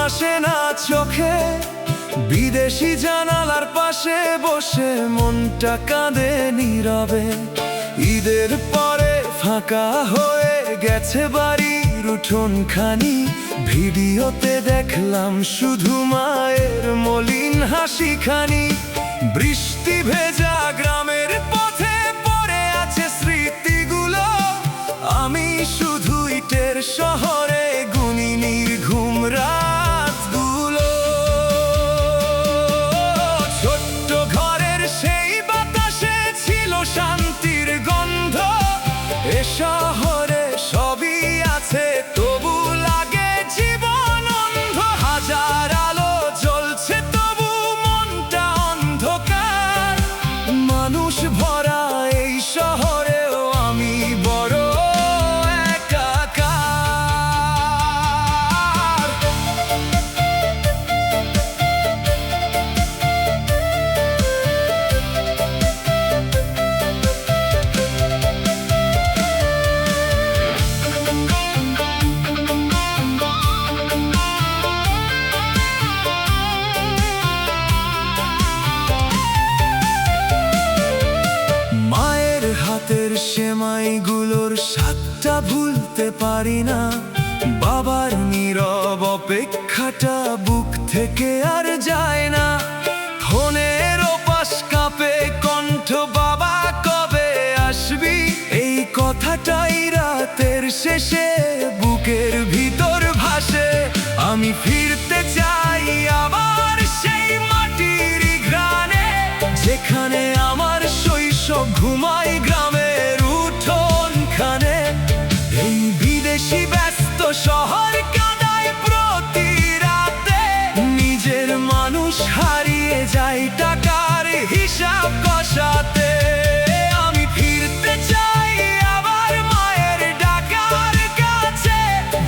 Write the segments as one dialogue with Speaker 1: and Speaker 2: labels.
Speaker 1: আসে না চোখে, বিদেশি জানালার পাশে বসে মনটা কাঁদে নীরবে। ঈদের পরে ফাঁকা হয়ে গেছে বাড়ির উঠোনখানি, ভিডিওতে দেখলাম শুধু মায়ের মলিন হাসিখানি। বৃষ্টি ভেজা গ্রামের পথে পড়ে আছে স্মৃতিগুলো, আমি শুধু ইটের শহরে গুনি নির্ঘুম রাতগুলো। ছোট্ট ঘরের সেই বাতাসে ছিল শান্তির গন্ধ, এ শহরে সবই আছে তবু লাগে জীবন অন্ধ। হাজার আলো জ্বলছে তবু মনটা অন্ধকার, মানুষ ভরা এই শহরেও আমি বড় একাকার। মায়ের হাতের সেমাইগুলোর স্বাদটা ভুলতে পারি না, বাবার নীরব অপেক্ষাটা বুক থেকে আর যায় না। ফোনের ওপাশ কাঁপে কণ্ঠ, বাবা কবে আসবি, এই কথাটাই রাতের শেষে বুকের ভিতর ভাসে। আমি ফিরতে চাই আবার সেই মাটির ঘ্রাণে, যেখানে আমার শৈশব ঘুমাই গ্রামের উঠোনখানে। এই বিদেশি ব্যস্ত শহর কাঁদায় প্রতি রাতে, নিজের মানুষ হারিয়ে যায় টাকার হিসাব কষাতে। আমি ফিরতে চাই আবার মায়ের ডাকার কাছে,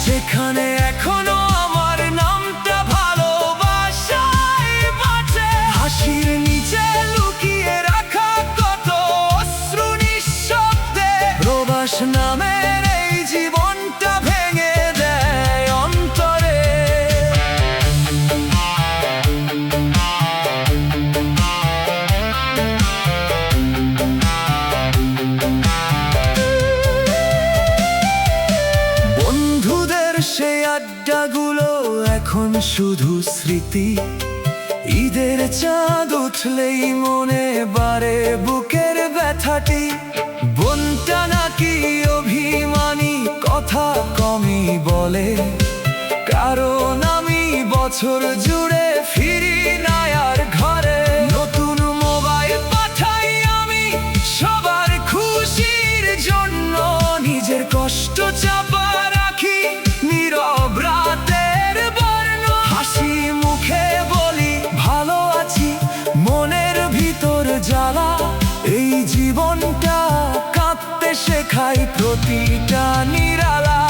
Speaker 1: যেখানে এখনো আমার নামটা ভালোবাসায় বাঁচে। হাসির নিচে লুকিয়ে রাখা কত অশ্রু নিঃশব্দে, প্রবাস নামের এই জীবনটা ভেঙে দেয় অন্তরে। বন্ধুদের সেই আড্ডাগুলো এখন শুধু স্মৃতি, ঈদের চাঁদ উঠলেই মনে বাড়ে বুকের ব্যথাটি। বোনটা নাকি অভিমানী, কথা কমই বলে, কারণ আমি বছর জুড়ে ফিরি না আর ঘরে। নতুন মোবাইল পাঠাই আমি সবার খুশির জন্য, নিজের কষ্ট চাপা রাখি নীরব রাতের বর্ণ। হাসি মুখে বলি ভালো আছি, মনের ভিতর জ্বালা। এই জীবনটা কাঁদতে শেখাই প্রতিটা নিরালা।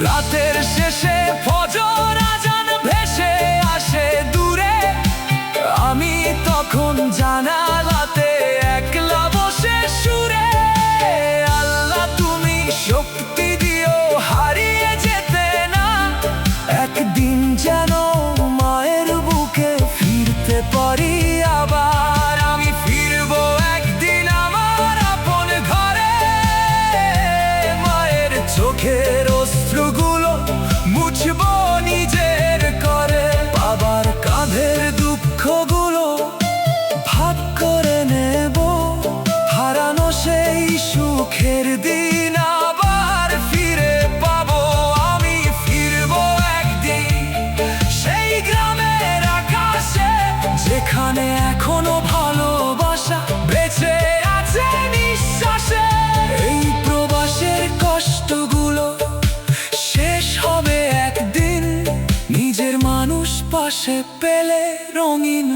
Speaker 1: রাতের শেষে ফজর আজান ভেসে আসে দূরে, আমি তখন জানালাতে একলা বসে সুরে। আল্লাহ তুমি শক্তি দিও হারিয়ে যেতে না, একদিন যেন মায়ের বুকে ফিরতে পারি আবার। আমি ফিরবো একদিন আমার আপন ঘরে, মায়ের চোখের অশ্রুগুলো পাশে পেলে রঙিন